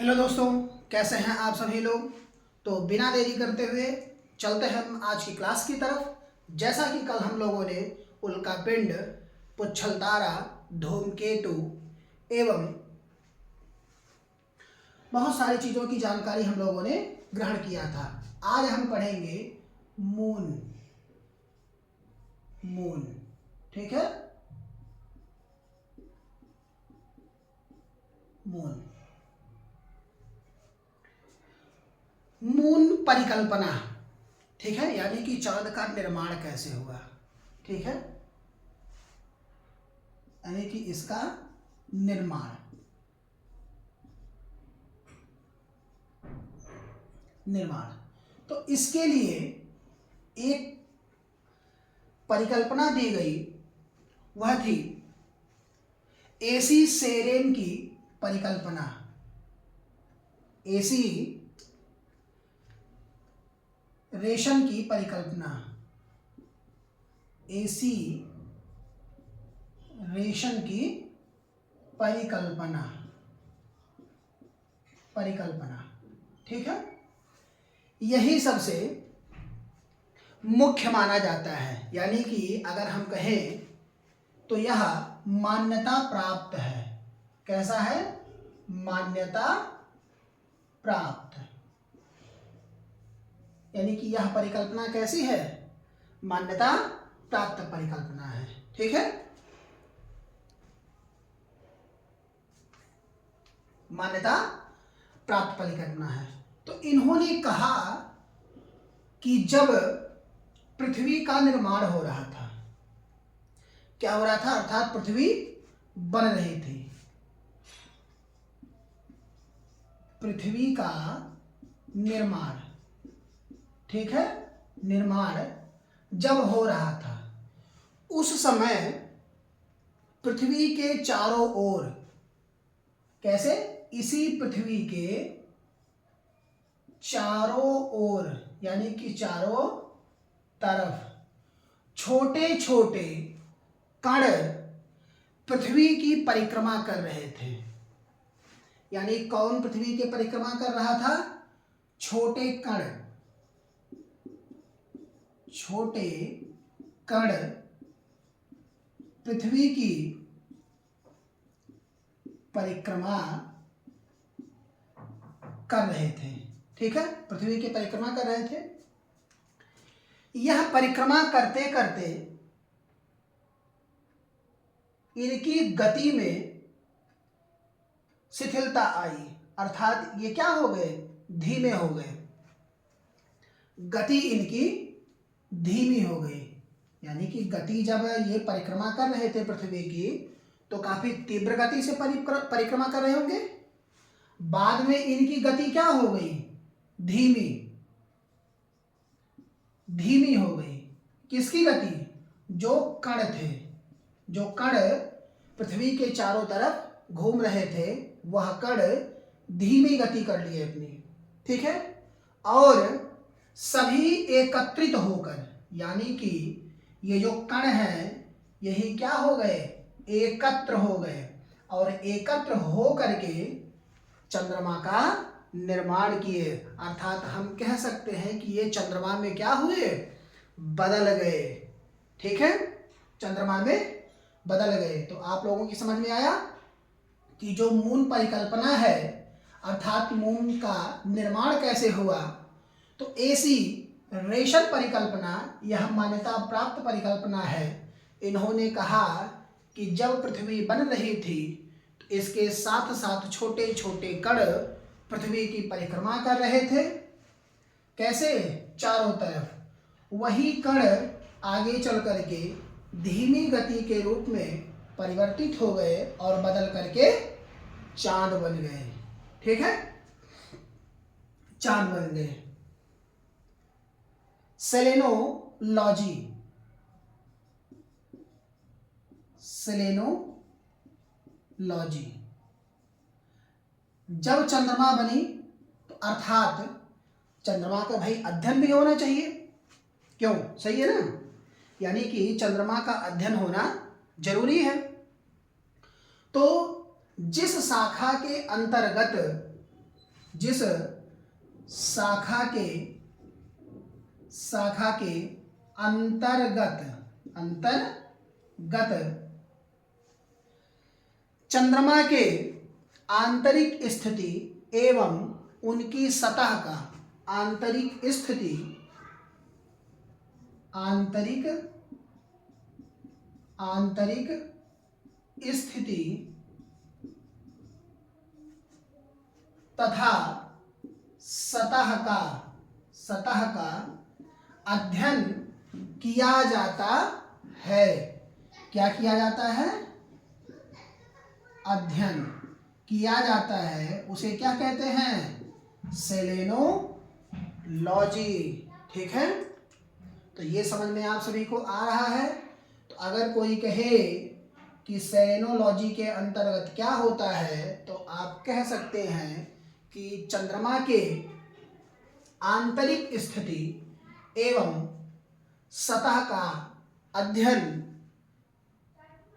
Hello दोस्तों, कैसे हैं आप सभी लोग। तो बिना देरी करते हुए चलते हैं हम आज की क्लास की तरफ। जैसा कि कल हम लोगों ने उल्कापिंड, पुच्छल तारा, धूमकेतु एवं बहुत सारी चीज़ों की जानकारी हम लोगों ने ग्रहण किया था। आज हम पढ़ेंगे मून। मून, ठीक है। मून मून परिकल्पना, ठीक है, यानी कि चांद का निर्माण कैसे हुआ, ठीक है, यानी कि इसका निर्माण निर्माण तो इसके लिए एक परिकल्पना दी गई, वह थी एसी सेरेन की परिकल्पना। एसी रेशन की परिकल्पना। एसी रेशन की परिकल्पना ठीक है। यही सबसे मुख्य माना जाता है, यानी कि अगर हम कहें तो यह मान्यता प्राप्त है। कैसा है? मान्यता प्राप्त, यानी कि यह परिकल्पना कैसी है? मान्यता प्राप्त परिकल्पना है, ठीक है। मान्यता प्राप्त परिकल्पना है। तो इन्होंने कहा कि जब पृथ्वी का निर्माण हो रहा था, क्या हो रहा था? अर्थात पृथ्वी बन रही थी। पृथ्वी का निर्माण, ठीक है, निर्माण जब हो रहा था, उस समय पृथ्वी के चारों ओर, कैसे? इसी पृथ्वी के चारों ओर, यानी कि चारों तरफ छोटे छोटे कण पृथ्वी की परिक्रमा कर रहे थे। यानी कौन पृथ्वी की परिक्रमा कर रहा था? छोटे कण, छोटे कण पृथ्वी की परिक्रमा कर रहे थे, ठीक है, पृथ्वी की परिक्रमा कर रहे थे। यह परिक्रमा करते करते इनकी गति में शिथिलता आई, अर्थात ये क्या हो गए? धीमे हो गए, गति इनकी धीमी हो गई। यानी कि गति, जब ये परिक्रमा कर रहे थे पृथ्वी की, तो काफी तीव्र गति से परिक्रमा कर रहे होंगे। बाद में इनकी गति क्या हो गई? धीमी हो गई। किसकी गति? जो कण थे, जो कण पृथ्वी के चारों तरफ घूम रहे थे, वह कण धीमी गति कर लिए अपनी, ठीक है। और सभी एकत्रित होकर, यानी कि ये जो कण हैं, यही क्या हो गए? एकत्र हो गए, और एकत्र हो करके चंद्रमा का निर्माण किए। अर्थात हम कह सकते हैं कि ये चंद्रमा में क्या हुए? बदल गए, ठीक है, चंद्रमा में बदल गए। तो आप लोगों की समझ में आया कि जो मून परिकल्पना है, अर्थात मून का निर्माण कैसे हुआ। तो एसी रेशन परिकल्पना, यह मान्यता प्राप्त परिकल्पना है। इन्होंने कहा कि जब पृथ्वी बन रही थी, तो इसके साथ साथ छोटे छोटे कण पृथ्वी की परिक्रमा कर रहे थे। कैसे? चारों तरफ। वही कण आगे चल करके धीमी गति के रूप में परिवर्तित हो गए और बदल करके चांद बन गए, ठीक है, चांद बन गए। सेलेनोलॉजी, सेलेनोलॉजी, जब चंद्रमा बनी, तो अर्थात चंद्रमा का भाई अध्ययन भी होना चाहिए, क्यों? सही है ना, यानी कि चंद्रमा का अध्ययन होना जरूरी है। तो जिस शाखा के अंतर्गत जिस शाखा के अंतर्गत चंद्रमा के आंतरिक स्थिति एवं उनकी सतह का आंतरिक स्थिति तथा सतह का अध्ययन किया जाता है। क्या किया जाता है? अध्ययन किया जाता है, उसे क्या कहते हैं? सेलेनोलॉजी। ठीक है, तो ये समझ में आप सभी को आ रहा है। तो अगर कोई कहे कि सेलेनोलॉजी के अंतर्गत क्या होता है, तो आप कह सकते हैं कि चंद्रमा के आंतरिक स्थिति एवं सतह का अध्ययन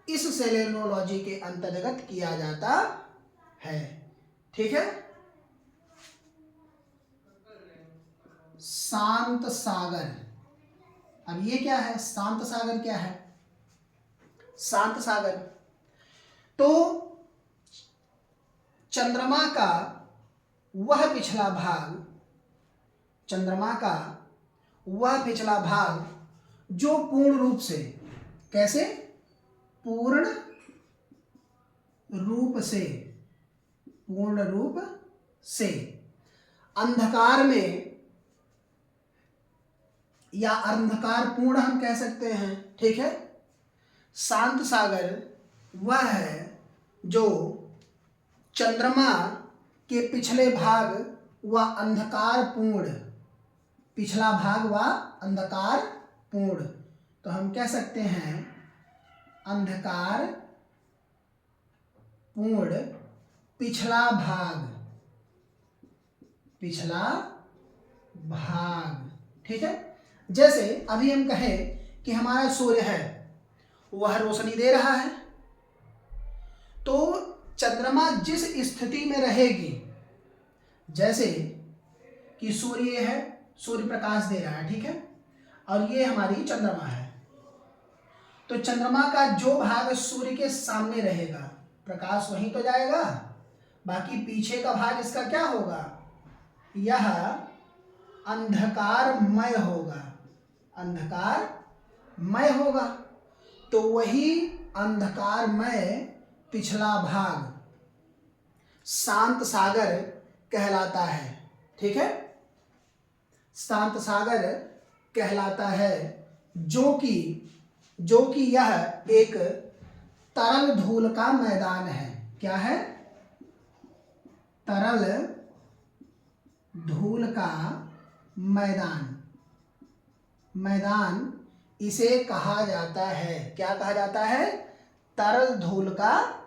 इस सेलेनोलॉजी के अंतर्गत किया जाता है। ठीक है। शांत सागर, अब ये क्या है? शांत सागर क्या है? शांत सागर तो चंद्रमा का वह पिछला भाग जो पूर्ण रूप से, कैसे? पूर्ण रूप से अंधकार में या अंधकार पूर्ण हम कह सकते हैं। ठीक है, शांत सागर वह है जो चंद्रमा के पिछले भाग व अंधकार पूर्ण, पिछला भाग व अंधकार पूर्ण, तो हम कह सकते हैं अंधकार पूर्ण पिछला भाग। ठीक है, जैसे अभी हम कहें कि हमारा सूर्य है, वह रोशनी दे रहा है, तो चंद्रमा जिस स्थिति में रहेगी, जैसे कि सूर्य है, सूर्य प्रकाश दे रहा है, ठीक है, और ये हमारी चंद्रमा है, तो चंद्रमा का जो भाग सूर्य के सामने रहेगा, प्रकाश वहीं तो जाएगा, बाकी पीछे का भाग इसका क्या होगा? यह अंधकारमय होगा। तो वही अंधकारमय पिछला भाग शांत सागर कहलाता है। ठीक है, शांत सागर कहलाता है, जो कि यह एक तरल धूल का मैदान है। क्या है? तरल धूल का मैदान इसे कहा जाता है। क्या कहा जाता है? तरल धूल का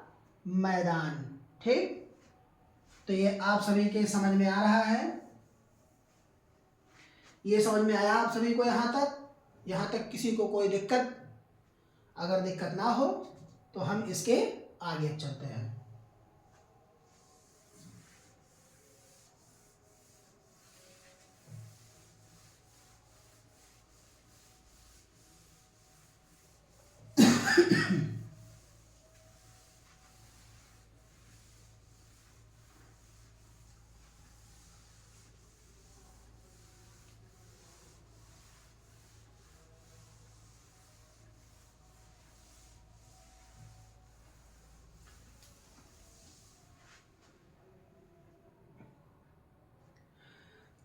मैदान। ठीक, तो ये आप सभी के समझ में आ रहा है? ये समझ में आया आप सभी को यहाँ तक किसी को कोई दिक्कत? अगर दिक्कत ना हो तो हम इसके आगे चलते हैं।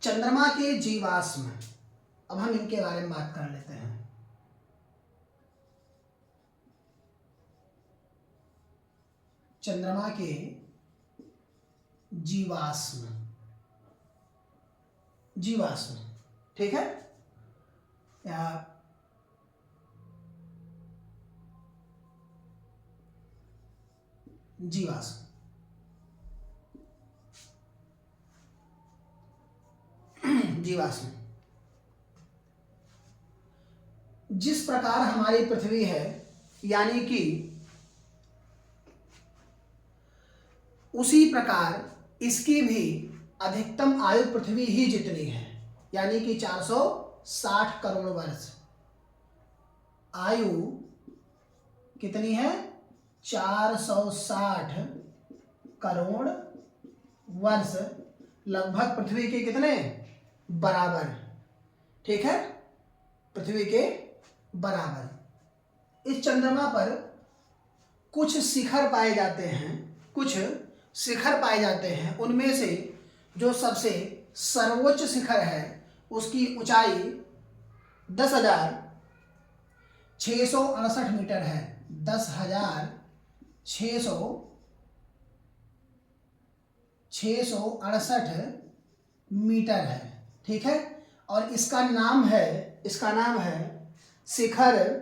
चंद्रमा के जीवाश्म, अब हम इनके बारे में बात कर लेते हैं। चंद्रमा के जीवाश्म, ठीक है, या जीवाश्म, जिस प्रकार हमारी पृथ्वी है, यानी कि उसी प्रकार इसकी भी अधिकतम आयु पृथ्वी ही जितनी है, यानी कि 460 करोड़ वर्ष। आयु कितनी है? 460 करोड़ वर्ष, लगभग पृथ्वी के कितने बराबर। ठीक है, पृथ्वी के बराबर। इस चंद्रमा पर कुछ शिखर पाए जाते हैं, कुछ शिखर पाए जाते हैं। उनमें से जो सबसे सर्वोच्च शिखर है उसकी ऊंचाई 10,668 मीटर है। 10,668 मीटर है। ठीक है, और इसका नाम है शिखर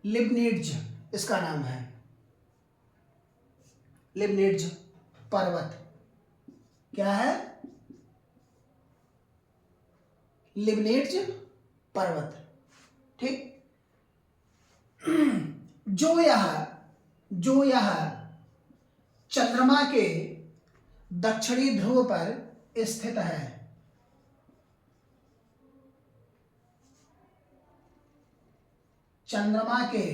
लिबनिट्ज इसका नाम है। लिबनिट्ज पर्वत क्या है? लिबनिट्ज पर्वत। ठीक, जो यह चंद्रमा के दक्षिणी ध्रुव पर स्थित है। चंद्रमा के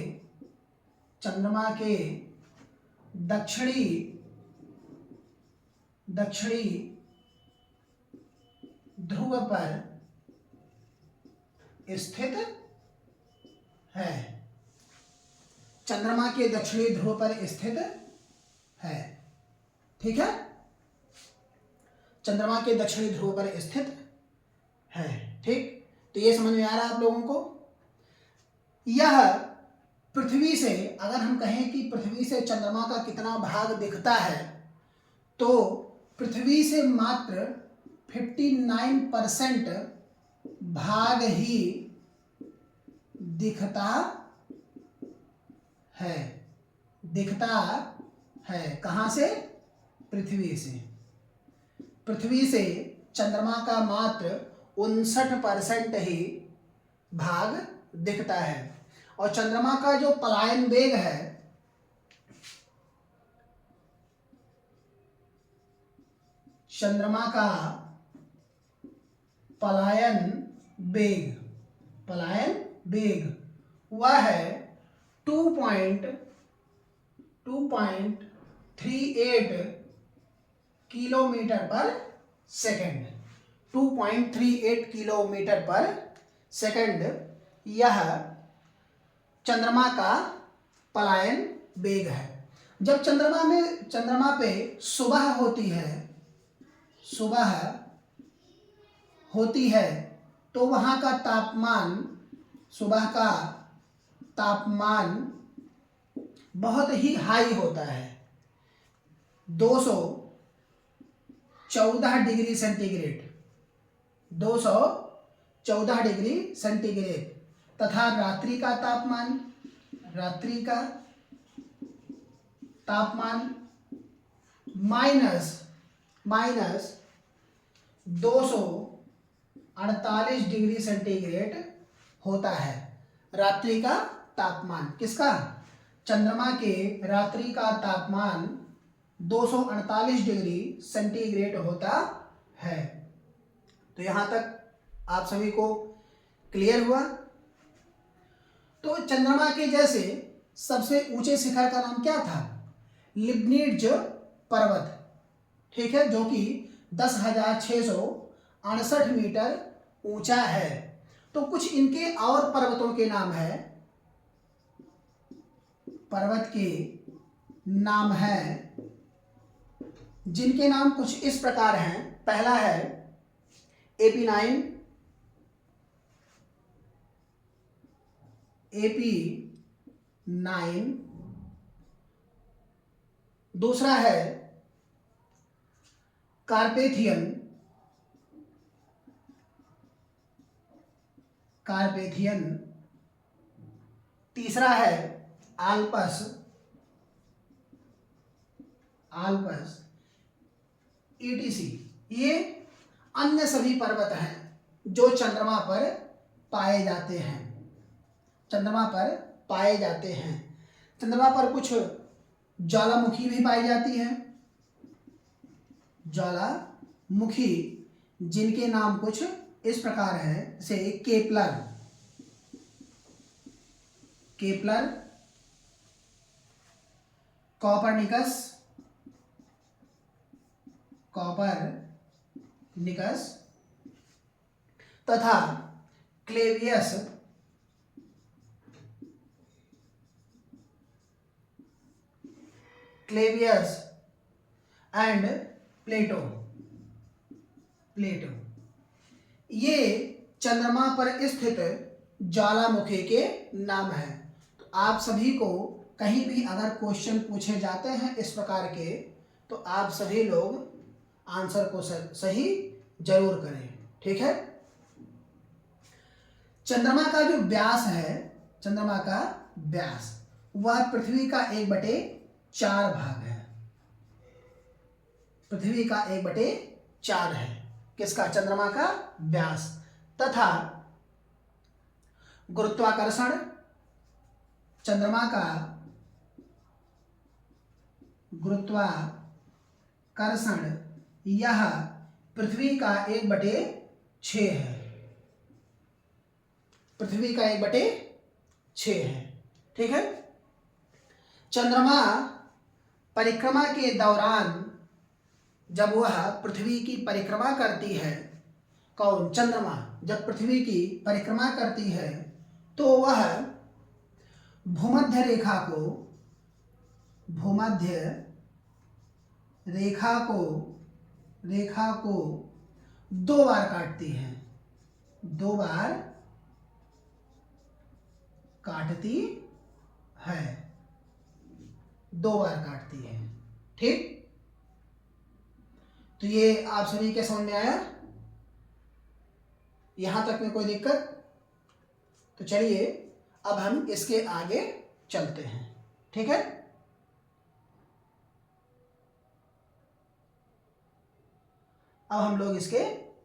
दक्षिणी ध्रुव पर स्थित है। चंद्रमा के दक्षिणी ध्रुव पर स्थित है। ठीक है, चंद्रमा के दक्षिणी ध्रुव पर स्थित है। ठीक, तो ये समझ में आ रहा है आप लोगों को? यह पृथ्वी से, अगर हम कहें कि पृथ्वी से चंद्रमा का कितना भाग दिखता है, तो पृथ्वी से मात्र 59% भाग ही दिखता है। कहां से? पृथ्वी से। पृथ्वी से चंद्रमा का मात्र 59% ही भाग दिखता है। और चंद्रमा का जो पलायन वेग है, चंद्रमा का पलायन वेग वह है 2.38 किलोमीटर पर सेकंड। 2.38 किलोमीटर पर सेकंड यह चंद्रमा का पलायन वेग है। जब चंद्रमा पे सुबह होती है तो वहां का तापमान, सुबह का तापमान बहुत ही हाई होता है। 214 डिग्री सेंटीग्रेड, 214 डिग्री सेंटीग्रेड। तथा रात्रि का तापमान माइनस 248 डिग्री सेंटीग्रेड होता है। रात्रि का तापमान किसका? चंद्रमा के रात्रि का तापमान 248 डिग्री सेंटीग्रेड होता है। तो यहां तक आप सभी को क्लियर हुआ? तो चंद्रमा के जैसे सबसे ऊंचे शिखर का नाम क्या था? लिबनिट्ज पर्वत। ठीक है, जो कि 10,668 मीटर ऊंचा है। तो कुछ इनके और पर्वतों के नाम है। पर्वत के नाम हैं, जिनके नाम कुछ इस प्रकार हैं। पहला है AP9, दूसरा है कार्पेथियन, तीसरा है आल्पस, ETC, ये अन्य सभी पर्वत हैं जो चंद्रमा पर पाए जाते हैं, चंद्रमा पर पाए जाते हैं। चंद्रमा पर कुछ ज्वालामुखी भी पाई जाती है, ज्वालामुखी, जिनके नाम कुछ इस प्रकार है, जैसे केपलर, केपलर, कॉपरनिकस, कॉपरनिकस तथा क्लेवियस, क्लेवियस एंड प्लेटो, प्लेटो, ये चंद्रमा पर स्थित ज्वालामुखी के नाम हैं। तो आप सभी को कहीं भी अगर क्वेश्चन पूछे जाते हैं इस प्रकार के, तो आप सभी लोग आंसर को सही जरूर करें, ठीक है। चंद्रमा का जो व्यास है, चंद्रमा का व्यास, वह पृथ्वी का 1/4 भाग है, पृथ्वी का 1/4 है। किसका? चंद्रमा का व्यास। तथा गुरुत्वाकर्षण, चंद्रमा का गुरुत्वाकर्षण यह पृथ्वी का 1/6 है, पृथ्वी का 1/6 है, ठीक है। चंद्रमा परिक्रमा के दौरान जब वह पृथ्वी की परिक्रमा करती है, कौन? चंद्रमा जब पृथ्वी की परिक्रमा करती है तो वह भूमध्य रेखा को, भूमध्य रेखा को 2 बार काटती है, 2 बार काटती है, 2 बार काटती है, ठीक। तो ये आप सभी के समझ में आया? यहां तक में कोई दिक्कत? तो चलिए अब हम इसके आगे चलते हैं, ठीक है। अब हम लोग इसके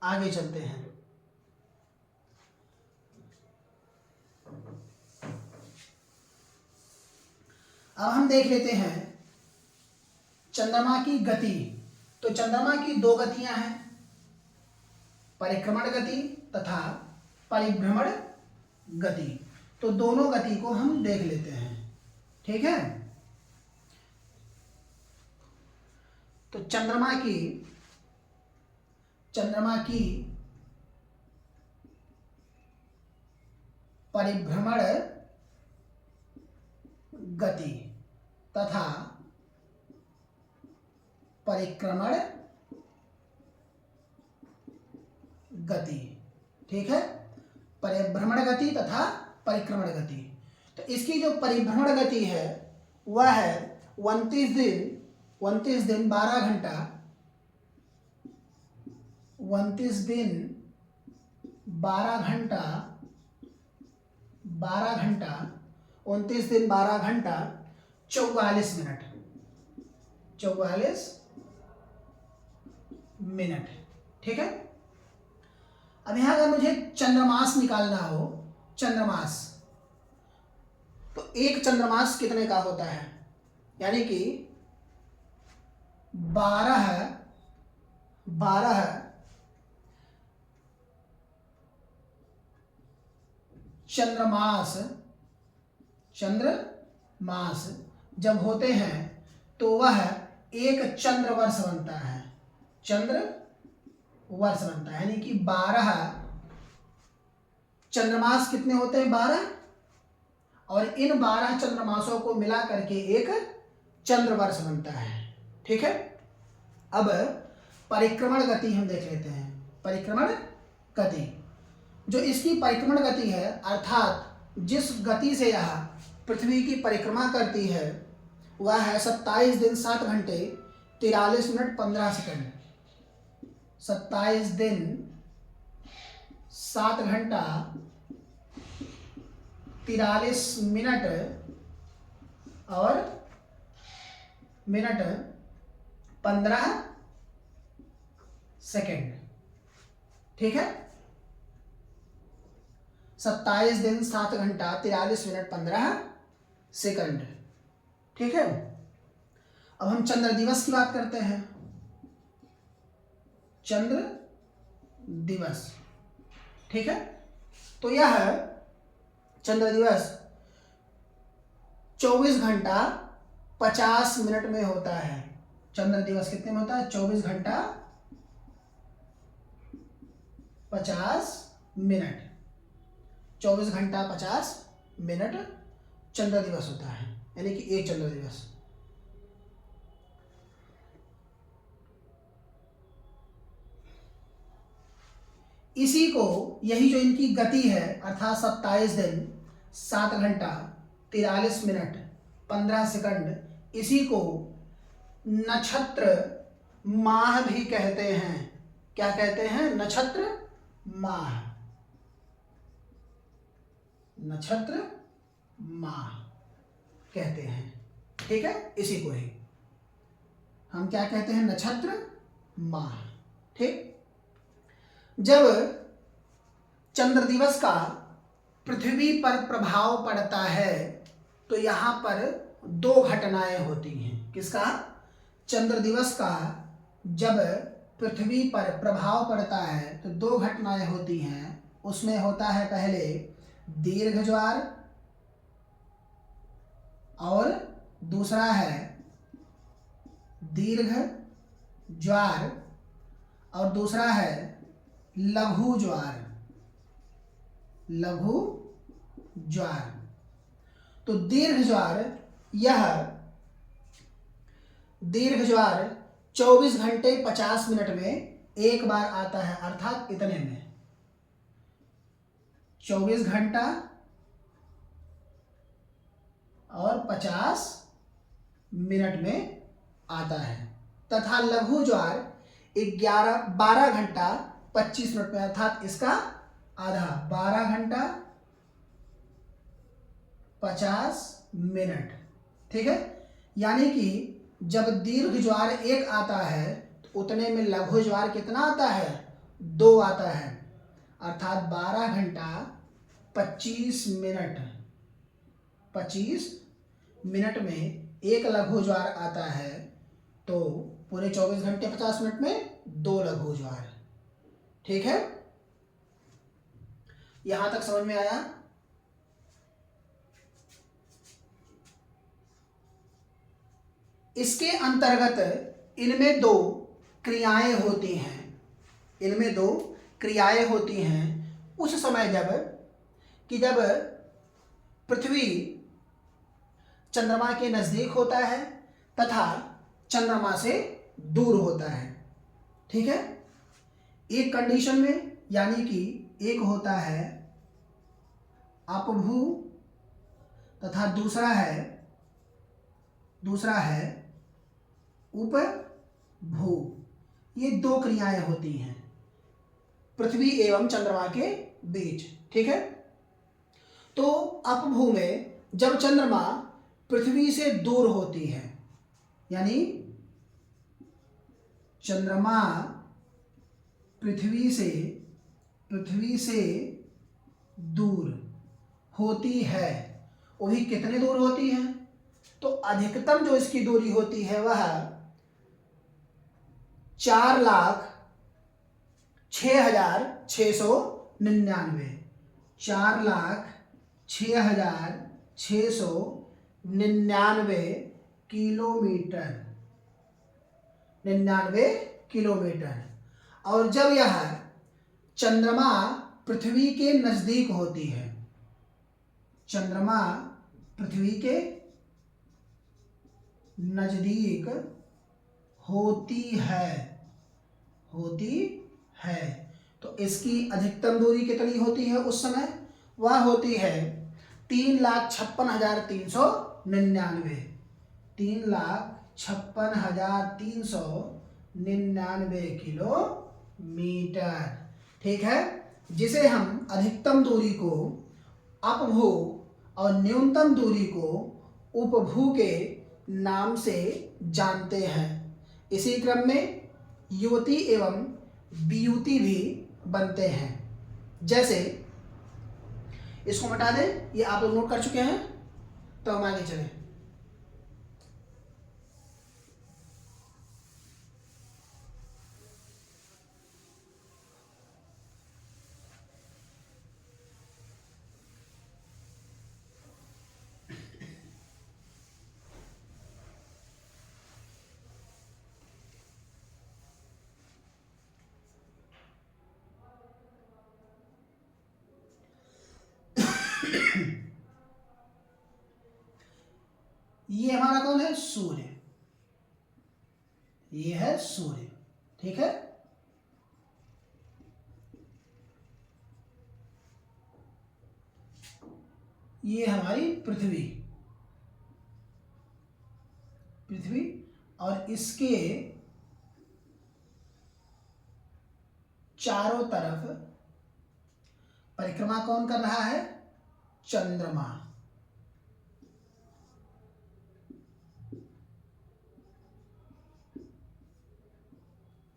आगे चलते हैं। अब हम देख लेते हैं चंद्रमा की गति। तो चंद्रमा की 2 गतियां हैं, परिक्रमण गति तथा परिभ्रमण गति। तो दोनों गति को हम देख लेते हैं, ठीक है। तो चंद्रमा की परिभ्रमण गति तथा परिक्रमण गति, ठीक है। परिभ्रमण गति तथा परिक्रमण गति। तो इसकी जो परिभ्रमण गति है वह है 29 दिन 12 घंटा, 29 दिन 12 घंटा 29 दिन 12 घंटा 44 मिनट, 44 मिनट, ठीक है। अब यहां अगर मुझे चंद्रमास निकालना हो, चंद्रमास, तो एक चंद्रमास कितने का होता है? यानी कि 12 चंद्रमास जब होते हैं तो वह एक चंद्र वर्ष बनता है, चंद्र वर्ष बनता है। यानी कि 12 चंद्रमास कितने होते हैं? 12, और इन 12 चंद्रमासों को मिला करके एक चंद्र वर्ष बनता है, ठीक है। अब परिक्रमण गति हम देख लेते हैं। परिक्रमण गति, जो इसकी परिक्रमण गति है, अर्थात जिस गति से यह पृथ्वी की परिक्रमा करती है, वह है 27 दिन 7 घंटे 43 मिनट 15 सेकंड। 27 दिन 7 घंटा 43 मिनट और 15 सेकेंड। ठीक है, 27 दिन 7 घंटा 43 मिनट 15 सेकंड। ठीक है, अब हम चंद्र दिवस की बात करते हैं। चंद्र दिवस, ठीक है, तो यह चंद्र दिवस 24 घंटा 50 मिनट में होता है। चंद्र दिवस कितने में होता है? 24 घंटा 50 मिनट। 24 घंटा 50 मिनट चंद्र दिवस होता है, यानी कि एक चंद्र दिवस। इसी को, यही जो इनकी गति है, अर्थात 27 दिन 7 घंटा 43 मिनट 15 सेकंड, इसी को नक्षत्र माह भी कहते हैं। क्या कहते हैं? नक्षत्र माह। नक्षत्र माह कहते हैं। ठीक है, इसी को ही हम क्या कहते हैं? नक्षत्र माह। ठीक, जब चंद्र दिवस का पृथ्वी पर प्रभाव पड़ता है तो यहां पर दो घटनाएं होती हैं। किसका? चंद्र दिवस का जब पृथ्वी पर प्रभाव पड़ता है तो दो घटनाएं होती हैं। उसमें होता है पहले दीर्घ ज्वार और दूसरा है दीर्घ ज्वार और दूसरा है लघु ज्वार। लघु ज्वार। तो दीर्घ ज्वार, यह दीर्घ ज्वार 24 घंटे 50 मिनट में एक बार आता है, अर्थात इतने में 24 घंटा और 50 मिनट में आता है। तथा लघु ज्वार 12 घंटा 25 मिनट में, अर्थात इसका आधा, 12 घंटा 50 मिनट। ठीक है, यानी कि जब दीर्घ ज्वार एक आता है तो उतने में लघु ज्वार कितना आता है? 2 आता है, अर्थात 12 घंटा 25 मिनट। 25 मिनट में एक लघु ज्वार आता है, तो पूरे 24 घंटे 50 मिनट में 2 लघु ज्वार। ठीक है, यहां तक समझ में आया? इसके अंतर्गत इनमें 2 क्रियाएं होती हैं। इनमें 2 क्रियाएं होती हैं उस समय जब पृथ्वी चंद्रमा के नजदीक होता है तथा चंद्रमा से दूर होता है। ठीक है, एक कंडीशन में, यानी कि एक होता है अपभू तथा दूसरा है उपभू। ये 2 क्रियाएं होती हैं पृथ्वी एवं चंद्रमा के बीच। ठीक है, तो अपभू में जब चंद्रमा पृथ्वी से दूर होती है, यानी चंद्रमा पृथ्वी से दूर होती है, वो भी कितने दूर होती है? तो अधिकतम जो इसकी दूरी होती है वह 4,06,699 4,06,699 किलोमीटर। 99 किलोमीटर। और जब यह चंद्रमा पृथ्वी के नजदीक होती है, चंद्रमा पृथ्वी के नजदीक होती है तो इसकी अधिकतम दूरी कितनी होती है उस समय? वह होती है 3,56,399। 3,56,399 किलोमीटर। ठीक है, जिसे हम अधिकतम दूरी को अपभू और न्यूनतम दूरी को उपभू के नाम से जानते हैं। इसी क्रम में युवती एवं वियुति भी बनते हैं। जैसे इसको मिटा दें, ये आप लोग नोट कर चुके हैं, तो हम आगे चलें। ये हमारा कौन है? सूर्य। ये है सूर्य, ठीक है। ये हमारी पृथ्वी, पृथ्वी, और इसके चारों तरफ परिक्रमा कौन कर रहा है? चंद्रमा।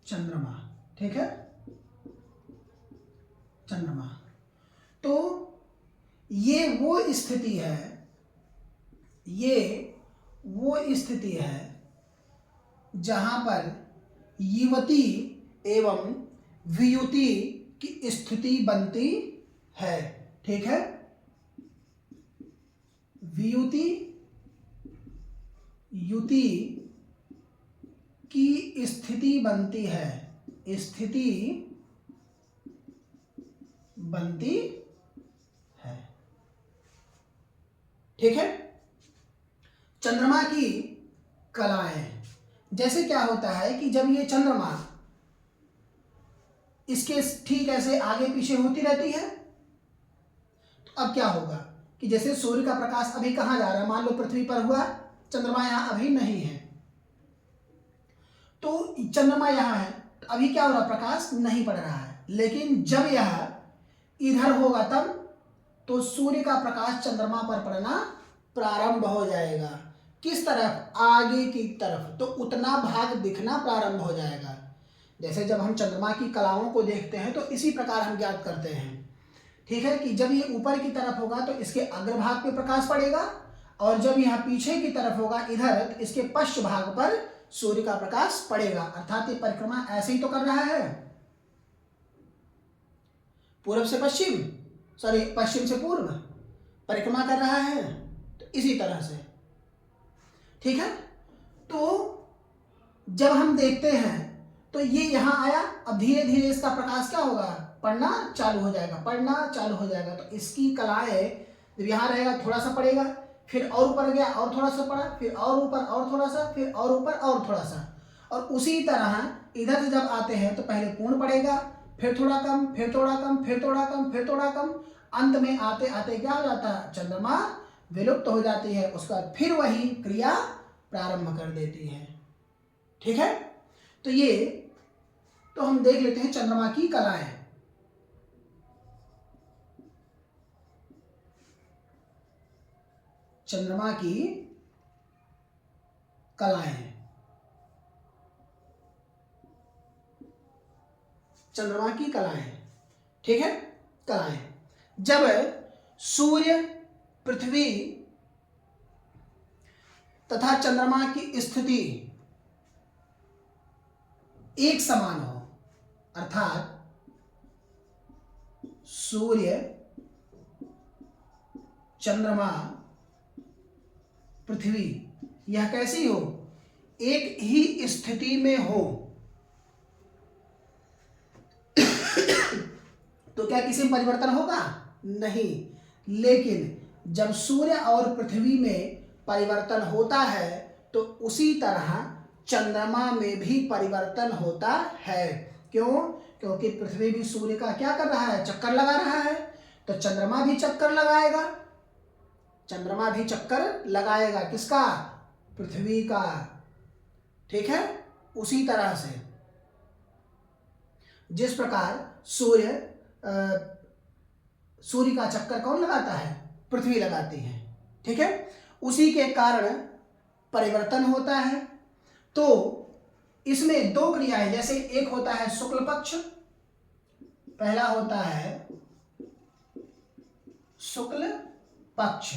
चंद्रमा, ठीक है, चंद्रमा। तो ये वो स्थिति है, ये वो स्थिति है जहां पर युवती एवं वियुति की स्थिति बनती है, ठीक है। वियुति युति की स्थिति बनती है, स्थिति बनती है, ठीक है। चंद्रमा की कलाएं, जैसे क्या होता है कि जब ये चंद्रमा इसके ठीक ऐसे आगे पीछे होती रहती है, तो अब क्या होगा कि जैसे सूर्य का प्रकाश अभी कहां जा रहा है, मान लो पृथ्वी पर हुआ, चंद्रमा यहां अभी नहीं है, तो चंद्रमा यहां है, तो अभी क्या हो रहा, प्रकाश नहीं पड़ रहा है। लेकिन जब यह इधर होगा तब तो सूर्य का प्रकाश चंद्रमा पर पड़ना प्रारंभ हो जाएगा। किस तरफ? आगे की तरफ, तो उतना भाग दिखना प्रारंभ हो जाएगा। जैसे जब हम चंद्रमा की कलाओं को देखते हैं तो इसी प्रकार हम ज्ञात करते हैं, ठीक है, कि जब ये ऊपर की तरफ होगा तो इसके अग्रभाग पे प्रकाश पड़ेगा, और जब यहाँ पीछे की तरफ होगा इधर, तो इसके पश्च भाग पर सूर्य का प्रकाश पड़ेगा। अर्थात ये परिक्रमा ऐसे ही तो कर रहा है, पूर्व से पश्चिम, सॉरी पश्चिम से पूर्व परिक्रमा कर रहा है, तो इसी तरह से, ठीक है। तो जब हम देखते हैं तो ये यहां आया, अब धीरे धीरे इसका प्रकाश क्या होगा, पड़ना चालू हो जाएगा, पड़ना चालू हो जाएगा। तो इसकी कलाएं जब यहां रहेगा थोड़ा सा पड़ेगा, फिर और ऊपर गया और थोड़ा सा पड़ा, फिर और ऊपर और थोड़ा सा, फिर और ऊपर और थोड़ा सा, और उसी तरह इधर से जब आते हैं तो पहले पूर्ण पड़ेगा, फिर थोड़ा कम, फिर थोड़ा कम, फिर थोड़ा कम, फिर थोड़ा कम, अंत में आते आते क्या हो जाता है, चंद्रमा विलुप्त हो जाती है। उसका फिर वही क्रिया प्रारंभ कर देती है, ठीक है। तो ये तो हम देख लेते हैं चंद्रमा की कलाएं। चंद्रमा की कलाएं, चंद्रमा की कलाएं, ठीक है, कलाएं। जब सूर्य, पृथ्वी तथा चंद्रमा की स्थिति एक समान हो, अर्थात सूर्य, चंद्रमा, पृथ्वी यह कैसी हो, एक ही स्थिति में हो, तो क्या किसी में परिवर्तन होगा? नहीं। लेकिन जब सूर्य और पृथ्वी में परिवर्तन होता है तो उसी तरह चंद्रमा में भी परिवर्तन होता है। क्यों? क्योंकि पृथ्वी भी सूर्य का क्या कर रहा है, चक्कर लगा रहा है, तो चंद्रमा भी चक्कर लगाएगा, चंद्रमा भी चक्कर लगाएगा, किसका? पृथ्वी का, ठीक है। उसी तरह से जिस प्रकार सूर्य का चक्कर कौन लगाता है? पृथ्वी लगाती है, ठीक है। उसी के कारण परिवर्तन होता है। तो इसमें दो क्रियाएं, जैसे एक होता है शुक्ल पक्ष, पहला होता है शुक्ल पक्ष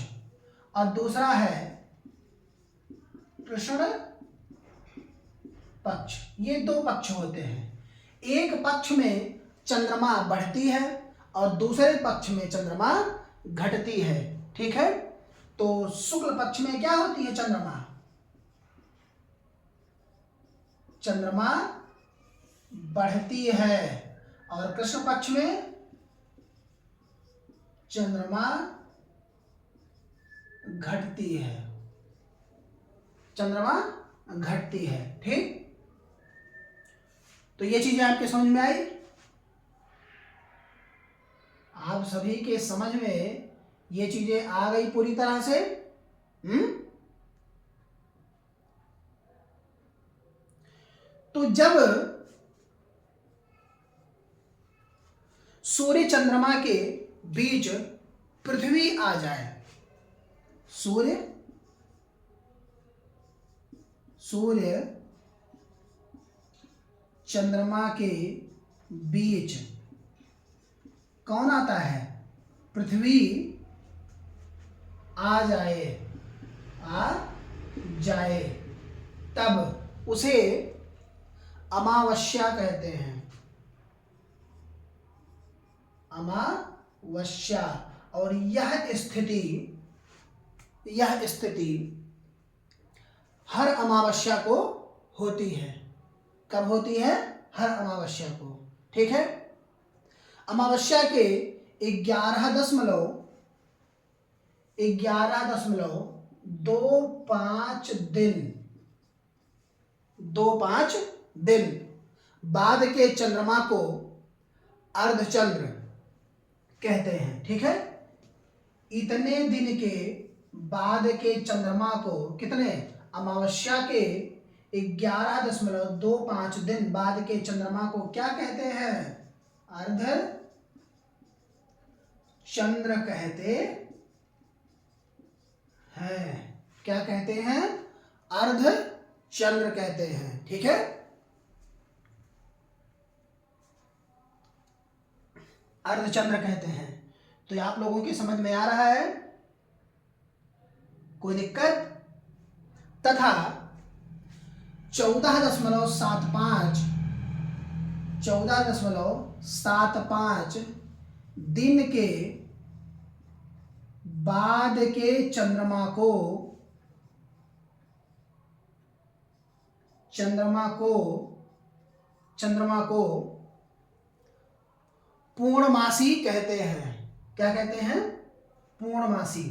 और दूसरा है कृष्ण पक्ष। ये दो पक्ष होते हैं। एक पक्ष में चंद्रमा बढ़ती है और दूसरे पक्ष में चंद्रमा घटती है। ठीक है, तो शुक्ल पक्ष में क्या होती है? चंद्रमा बढ़ती है और कृष्ण पक्ष में चंद्रमा घटती है, चंद्रमा घटती है। ठीक, तो ये चीजें आपके समझ में आई? आप सभी के समझ में ये चीजें आ गई पूरी तरह से? तो जब सूर्य चंद्रमा के बीच पृथ्वी आ जाए, सूर्य चंद्रमा के बीच कौन आता है? पृथ्वी आ जाए, तब उसे अमावस्या कहते हैं। अमावस्या। और यह स्थिति हर अमावस्या को होती है। कब होती है? हर अमावस्या को। ठीक है, अमावस्या के 11.25 दिन बाद के चंद्रमा को अर्धचंद्र कहते हैं। ठीक है, इतने दिन के बाद के चंद्रमा को, कितने? अमावस्या के 11.25 दिन बाद के चंद्रमा को क्या कहते हैं? अर्ध चंद्र कहते हैं। क्या कहते हैं? अर्ध चंद्र कहते हैं। ठीक है, अर्धचंद्र कहते हैं। तो ये आप लोगों की समझ में आ रहा है? कोई दिक्कत? तथा 14.75 दिन के बाद के चंद्रमा को पूर्णमासी कहते हैं। क्या कहते हैं? पूर्णमासी।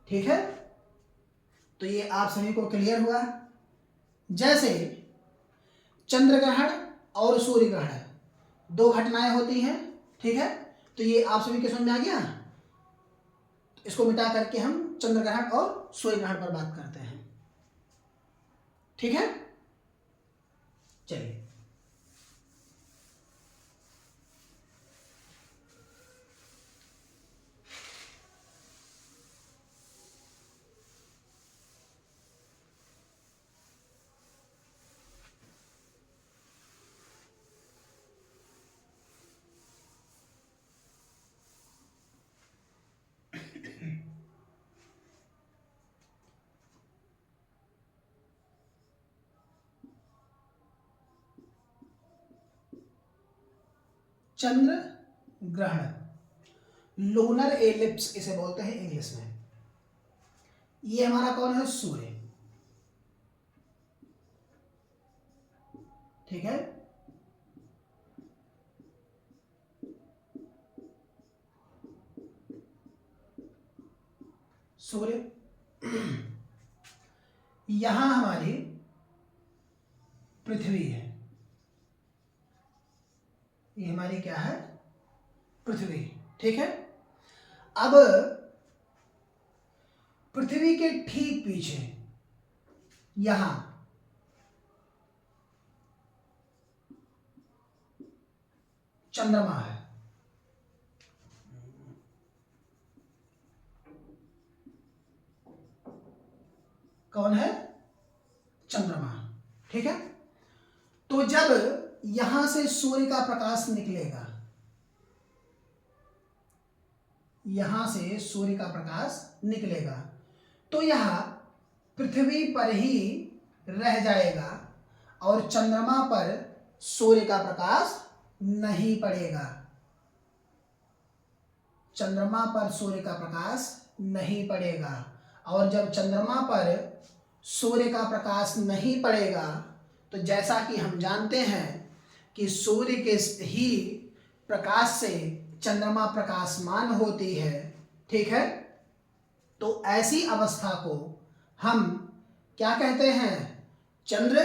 ठीक है, तो ये आप सभी को क्लियर हुआ? जैसे चंद्र ग्रहण और सूर्य ग्रहण दो घटनाएं होती हैं। ठीक है, तो ये आप सभी के समझ में आ गया? इसको मिटा करके हम चंद्र ग्रहण और सूर्य ग्रहण पर बात करते हैं। ठीक है, चलिए। चंद्र ग्रहण, लूनर एलिप्स इसे बोलते हैं इंग्लिश में। ये हमारा कौन है? सूर्य। ठीक है, सूर्य। यहां हमारी पृथ्वी है। ये हमारी क्या है? पृथ्वी। ठीक है, अब पृथ्वी के ठीक पीछे यहां चंद्रमा है। कौन है? चंद्रमा। ठीक है, तो जब यहां से सूर्य का प्रकाश निकलेगा, यहां से सूर्य का प्रकाश निकलेगा, तो यह पृथ्वी पर ही रह जाएगा और चंद्रमा पर सूर्य का प्रकाश नहीं पड़ेगा। चंद्रमा पर सूर्य का प्रकाश नहीं पड़ेगा, और जब चंद्रमा पर सूर्य का प्रकाश नहीं पड़ेगा तो जैसा कि हम जानते हैं कि सूर्य के ही प्रकाश से चंद्रमा प्रकाशमान होती है। ठीक है, तो ऐसी अवस्था को हम क्या कहते हैं? चंद्र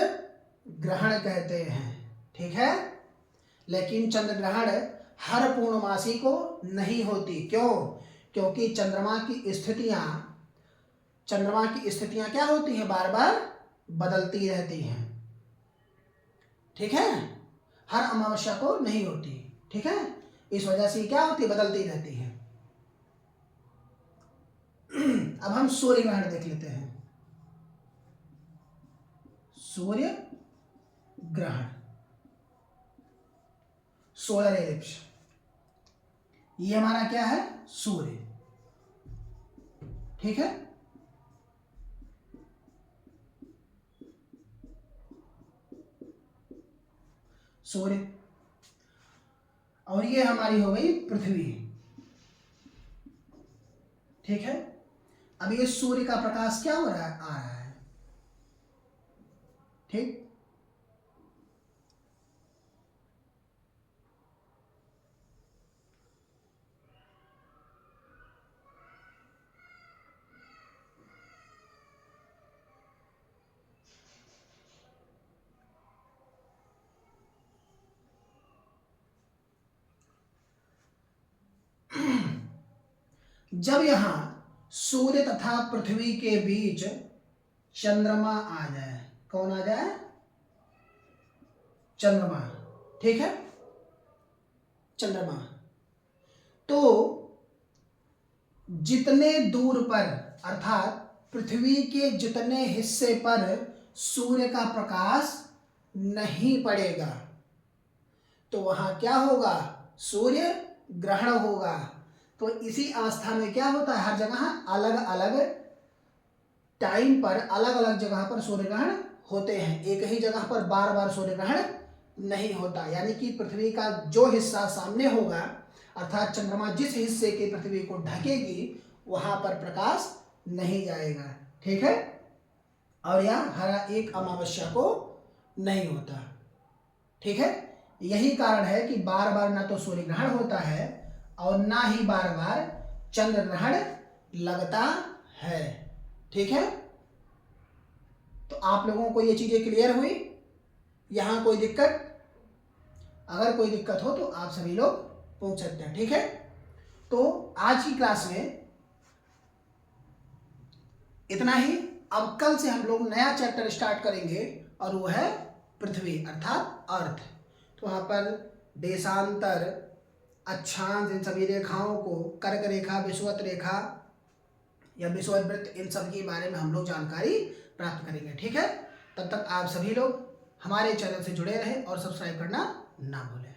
ग्रहण कहते हैं। ठीक है, लेकिन चंद्र ग्रहण हर पूर्णमासी को नहीं होती। क्यों? क्योंकि चंद्रमा की स्थितियां क्या होती हैं? बार बार बदलती रहती हैं। ठीक है, हर अमावस्या को नहीं होती। ठीक है, इस वजह से क्या होती है? बदलती रहती है। अब हम सूर्य ग्रहण देख लेते हैं। सूर्य ग्रहण, सोलर एलिप्स, ये हमारा क्या है? सूर्य। ठीक है, सूर्य, और ये हमारी हो गई पृथ्वी। ठीक है, अब ये सूर्य का प्रकाश क्या हो रहा है? आ रहा है। ठीक, जब यहां सूर्य तथा पृथ्वी के बीच चंद्रमा आ जाए, कौन आ जाए? चंद्रमा। ठीक है, चंद्रमा, तो जितने दूर पर, अर्थात पृथ्वी के जितने हिस्से पर सूर्य का प्रकाश नहीं पड़ेगा, तो वहां क्या होगा? सूर्य ग्रहण होगा। तो इसी अवस्था में क्या होता है? हर जगह अलग अलग टाइम पर, अलग अलग जगह पर सूर्य ग्रहण होते हैं। एक ही जगह पर बार बार सूर्य ग्रहण नहीं होता। यानी कि पृथ्वी का जो हिस्सा सामने होगा, अर्थात चंद्रमा जिस हिस्से की पृथ्वी को ढकेगी, वहां पर प्रकाश नहीं जाएगा। ठीक है, और यह हर एक अमावस्या को नहीं होता। ठीक है, यही कारण है कि बार बार ना तो सूर्य ग्रहण होता है और ना ही बार बार चंद्र ग्रहण लगता है। ठीक है, तो आप लोगों को ये चीजें क्लियर हुई? यहां कोई दिक्कत? अगर कोई दिक्कत हो तो आप सभी लोग पूछ सकते हैं। ठीक है, तो आज की क्लास में इतना ही। अब कल से हम लोग नया चैप्टर स्टार्ट करेंगे और वो है पृथ्वी अर्थात अर्थ। तो वहां पर देशांतर, अक्षांश, इन सभी रेखाओं को, कर्क रेखा, विषुवत रेखा या विषुवत वृत्त, इन सब के बारे में हम लोग जानकारी प्राप्त करेंगे। ठीक है, तब तक आप सभी लोग हमारे चैनल से जुड़े रहें और सब्सक्राइब करना ना भूलें।